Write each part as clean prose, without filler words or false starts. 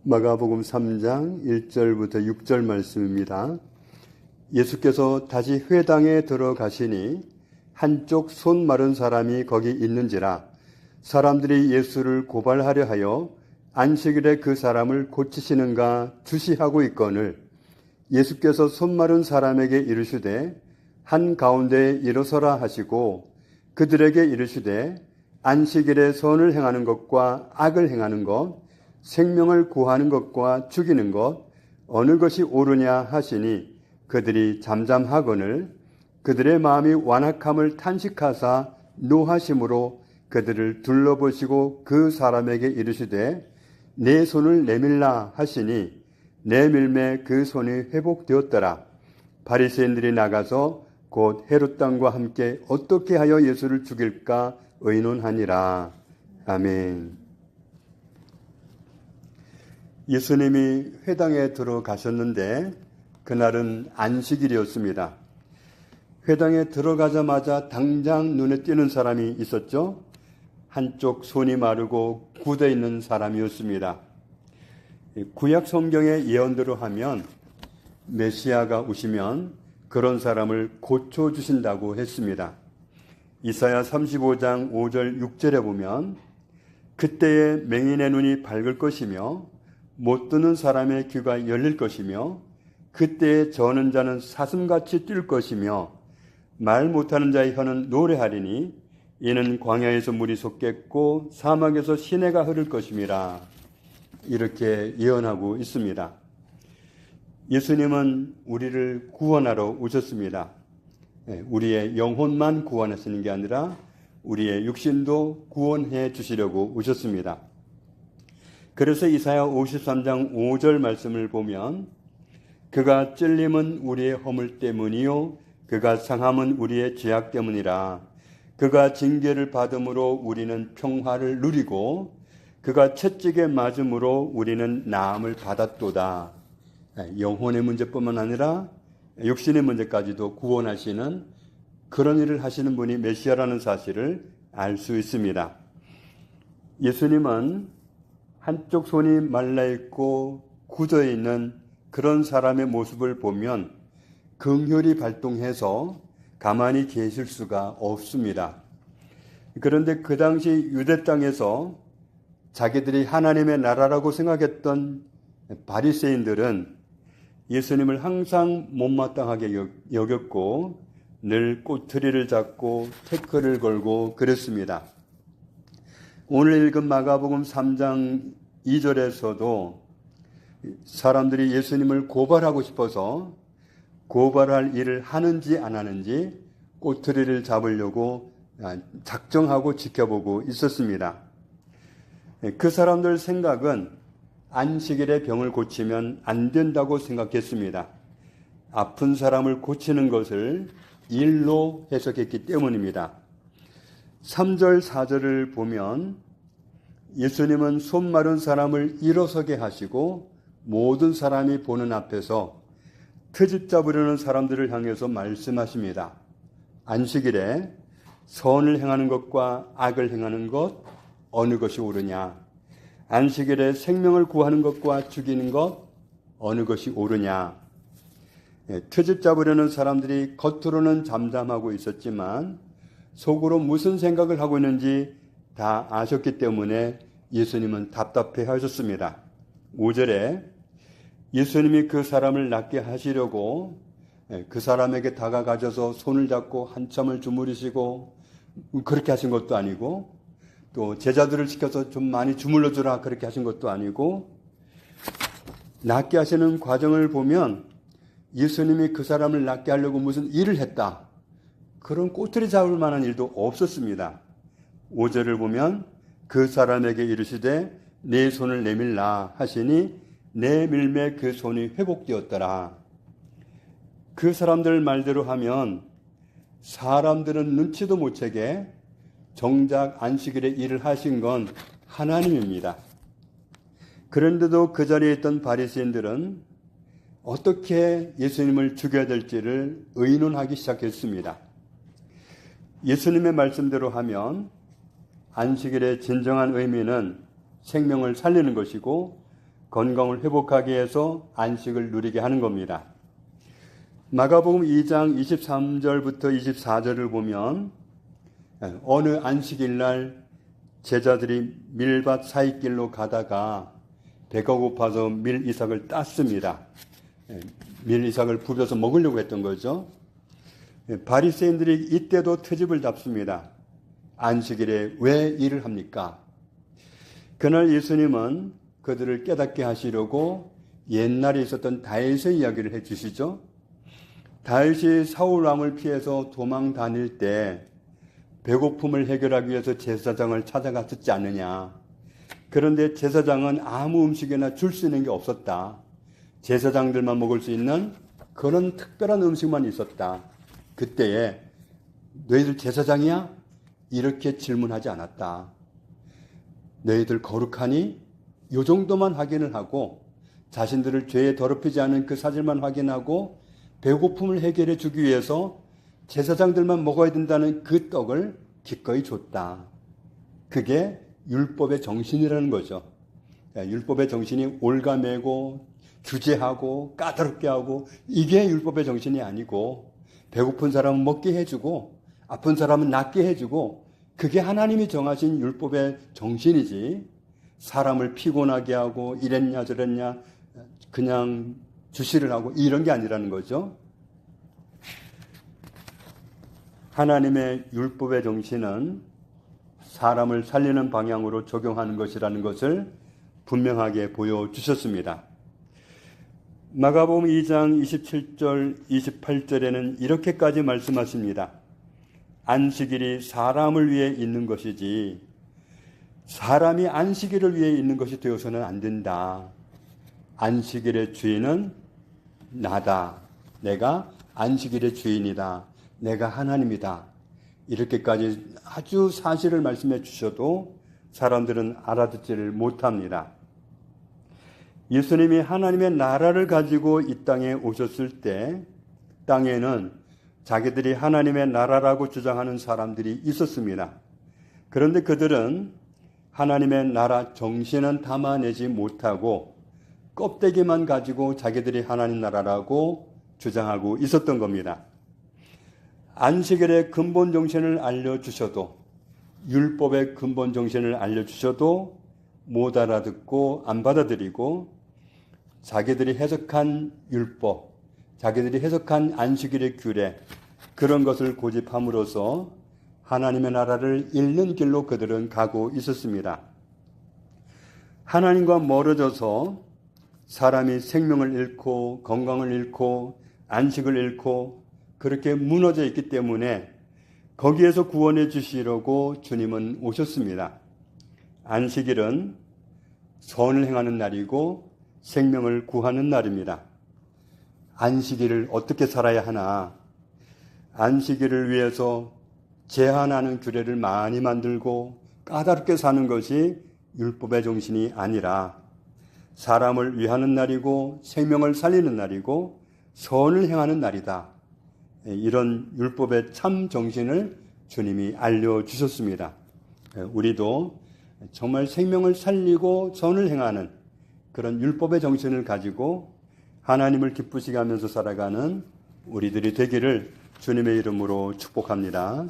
마가복음 3장 1절부터 6절 말씀입니다. 예수께서 다시 회당에 들어가시니 한쪽 손 마른 사람이 거기 있는지라 사람들이 예수를 고발하려 하여 안식일에 그 사람을 고치시는가 주시하고 있거늘 예수께서 손 마른 사람에게 이르시되 한가운데에 일어서라 하시고 그들에게 이르시되 안식일에 선을 행하는 것과 악을 행하는 것 생명을 구하는 것과 죽이는 것 어느 것이 옳으냐 하시니 그들이 잠잠하거늘 그들의 마음이 완악함을 탄식하사 노하심으로 그들을 둘러보시고 그 사람에게 이르시되 내 손을 내밀라 하시니 내밀매 그 손이 회복되었더라. 바리새인들이 나가서 곧 헤롯 왕과 함께 어떻게 하여 예수를 죽일까 의논하니라. 아멘. 예수님이 회당에 들어가셨는데 그날은 안식일이었습니다. 회당에 들어가자마자 당장 눈에 띄는 사람이 있었죠. 한쪽 손이 마르고 굳어 있는 사람이었습니다. 구약 성경의 예언대로 하면 메시아가 오시면 그런 사람을 고쳐주신다고 했습니다. 이사야 35장 5절 6절에 보면 그때에 맹인의 눈이 밝을 것이며 못 듣는 사람의 귀가 열릴 것이며 그때에 저는 자는 사슴같이 뛸 것이며 말 못하는 자의 혀는 노래하리니 이는 광야에서 물이 솟겠고 사막에서 시내가 흐를 것임이라. 이렇게 예언하고 있습니다. 예수님은 우리를 구원하러 오셨습니다. 우리의 영혼만 구원하시는 게 아니라 우리의 육신도 구원해 주시려고 오셨습니다. 그래서 이사야 53장 5절 말씀을 보면 그가 찔림은 우리의 허물 때문이요 그가 상함은 우리의 죄악 때문이라. 그가 징계를 받음으로 우리는 평화를 누리고 그가 채찍에 맞음으로 우리는 나음을 받았도다. 영혼의 문제뿐만 아니라 육신의 문제까지도 구원하시는 그런 일을 하시는 분이 메시아라는 사실을 알 수 있습니다. 예수님은 한쪽 손이 말라있고 굳어있는 그런 사람의 모습을 보면 긍휼이 발동해서 가만히 계실 수가 없습니다. 그런데 그 당시 유대 땅에서 자기들이 하나님의 나라라고 생각했던 바리새인들은 예수님을 항상 못마땅하게 여겼고 늘 꼬투리를 잡고 태클을 걸고 그랬습니다. 오늘 읽은 마가복음 3장 2절에서도 사람들이 예수님을 고발하고 싶어서 고발할 일을 하는지 안 하는지 꼬투리를 잡으려고 작정하고 지켜보고 있었습니다. 그 사람들 생각은 안식일에 병을 고치면 안 된다고 생각했습니다. 아픈 사람을 고치는 것을 일로 해석했기 때문입니다. 3절, 4절을 보면 예수님은 손 마른 사람을 일어서게 하시고 모든 사람이 보는 앞에서 트집 잡으려는 사람들을 향해서 말씀하십니다. 안식일에 선을 행하는 것과 악을 행하는 것 어느 것이 옳으냐? 안식일에 생명을 구하는 것과 죽이는 것 어느 것이 옳으냐? 트집 잡으려는 사람들이 겉으로는 잠잠하고 있었지만 속으로 무슨 생각을 하고 있는지 다 아셨기 때문에 예수님은 답답해 하셨습니다. 5절에 예수님이 그 사람을 낫게 하시려고 그 사람에게 다가가셔서 손을 잡고 한참을 주무르시고 그렇게 하신 것도 아니고 또 제자들을 시켜서 좀 많이 주물러 주라 그렇게 하신 것도 아니고 낫게 하시는 과정을 보면 예수님이 그 사람을 낫게 하려고 무슨 일을 했다. 그런 꼬투리 잡을 만한 일도 없었습니다. 5절을 보면 그 사람에게 이르시되 내 손을 내밀라 하시니 내밀매 그 손이 회복되었더라. 그 사람들 말대로 하면 사람들은 눈치도 못 채게 정작 안식일에 일을 하신 건 하나님입니다. 그런데도 그 자리에 있던 바리새인들은 어떻게 예수님을 죽여야 될지를 의논하기 시작했습니다. 예수님의 말씀대로 하면 안식일의 진정한 의미는 생명을 살리는 것이고 건강을 회복하게 해서 안식을 누리게 하는 겁니다. 마가복음 2장 23절부터 24절을 보면 어느 안식일날 제자들이 밀밭 사이길로 가다가 배가 고파서 밀이삭을 땄습니다. 밀이삭을 부벼서 먹으려고 했던 거죠. 바리새인들이 이때도 트집을 잡습니다. 안식일에 왜 일을 합니까? 그날 예수님은 그들을 깨닫게 하시려고 옛날에 있었던 다윗의 이야기를 해주시죠. 다윗이 사울 왕을 피해서 도망 다닐 때 배고픔을 해결하기 위해서 제사장을 찾아갔었지 않느냐. 그런데 제사장은 아무 음식이나 줄 수 있는 게 없었다. 제사장들만 먹을 수 있는 그런 특별한 음식만 있었다. 그때에 너희들 제사장이야? 이렇게 질문하지 않았다. 너희들 거룩하니? 요 정도만 확인을 하고 자신들을 죄에 더럽히지 않은 그 사실만 확인하고 배고픔을 해결해 주기 위해서 제사장들만 먹어야 된다는 그 떡을 기꺼이 줬다. 그게 율법의 정신이라는 거죠. 율법의 정신이 올가매고 규제하고 까다롭게 하고 이게 율법의 정신이 아니고 배고픈 사람은 먹게 해주고 아픈 사람은 낫게 해주고 그게 하나님이 정하신 율법의 정신이지 사람을 피곤하게 하고 이랬냐 저랬냐 그냥 주시를 하고 이런 게 아니라는 거죠. 하나님의 율법의 정신은 사람을 살리는 방향으로 적용하는 것이라는 것을 분명하게 보여주셨습니다. 마가복음 2장 27절 28절에는 이렇게까지 말씀하십니다. 안식일이 사람을 위해 있는 것이지 사람이 안식일을 위해 있는 것이 되어서는 안 된다. 안식일의 주인은 나다. 내가 안식일의 주인이다. 내가 하나님이다. 이렇게까지 아주 사실을 말씀해 주셔도 사람들은 알아듣지를 못합니다. 예수님이 하나님의 나라를 가지고 이 땅에 오셨을 때 땅에는 자기들이 하나님의 나라라고 주장하는 사람들이 있었습니다. 그런데 그들은 하나님의 나라 정신은 담아내지 못하고 껍데기만 가지고 자기들이 하나님 나라라고 주장하고 있었던 겁니다. 안식일의 근본 정신을 알려주셔도 율법의 근본 정신을 알려주셔도 못 알아듣고 안 받아들이고 자기들이 해석한 율법, 자기들이 해석한 안식일의 규례 그런 것을 고집함으로써 하나님의 나라를 잃는 길로 그들은 가고 있었습니다. 하나님과 멀어져서 사람이 생명을 잃고 건강을 잃고 안식을 잃고 그렇게 무너져 있기 때문에 거기에서 구원해 주시려고 주님은 오셨습니다. 안식일은 선을 행하는 날이고 생명을 구하는 날입니다. 안식일을 어떻게 살아야 하나? 안식일을 위해서 제한하는 규례를 많이 만들고 까다롭게 사는 것이 율법의 정신이 아니라 사람을 위하는 날이고 생명을 살리는 날이고 선을 행하는 날이다. 이런 율법의 참 정신을 주님이 알려주셨습니다. 우리도 정말 생명을 살리고 선을 행하는 그런 율법의 정신을 가지고 하나님을 기쁘시게 하면서 살아가는 우리들이 되기를 주님의 이름으로 축복합니다.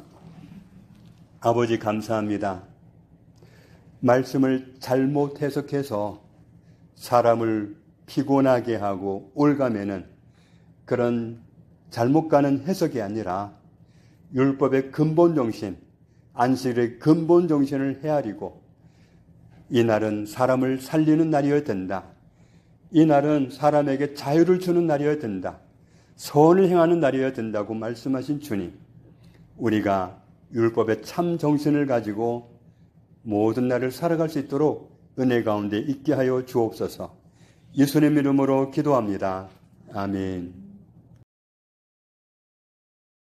아버지 감사합니다. 말씀을 잘못 해석해서 사람을 피곤하게 하고 올가매는 그런 잘못 가는 해석이 아니라 율법의 근본 정신, 안식일의 근본 정신을 헤아리고 이 날은 사람을 살리는 날이어야 된다. 이 날은 사람에게 자유를 주는 날이어야 된다. 선을 행하는 날이어야 된다고 말씀하신 주님. 우리가 율법의 참 정신을 가지고 모든 날을 살아갈 수 있도록 은혜 가운데 있게 하여 주옵소서. 예수님 이름으로 기도합니다. 아멘.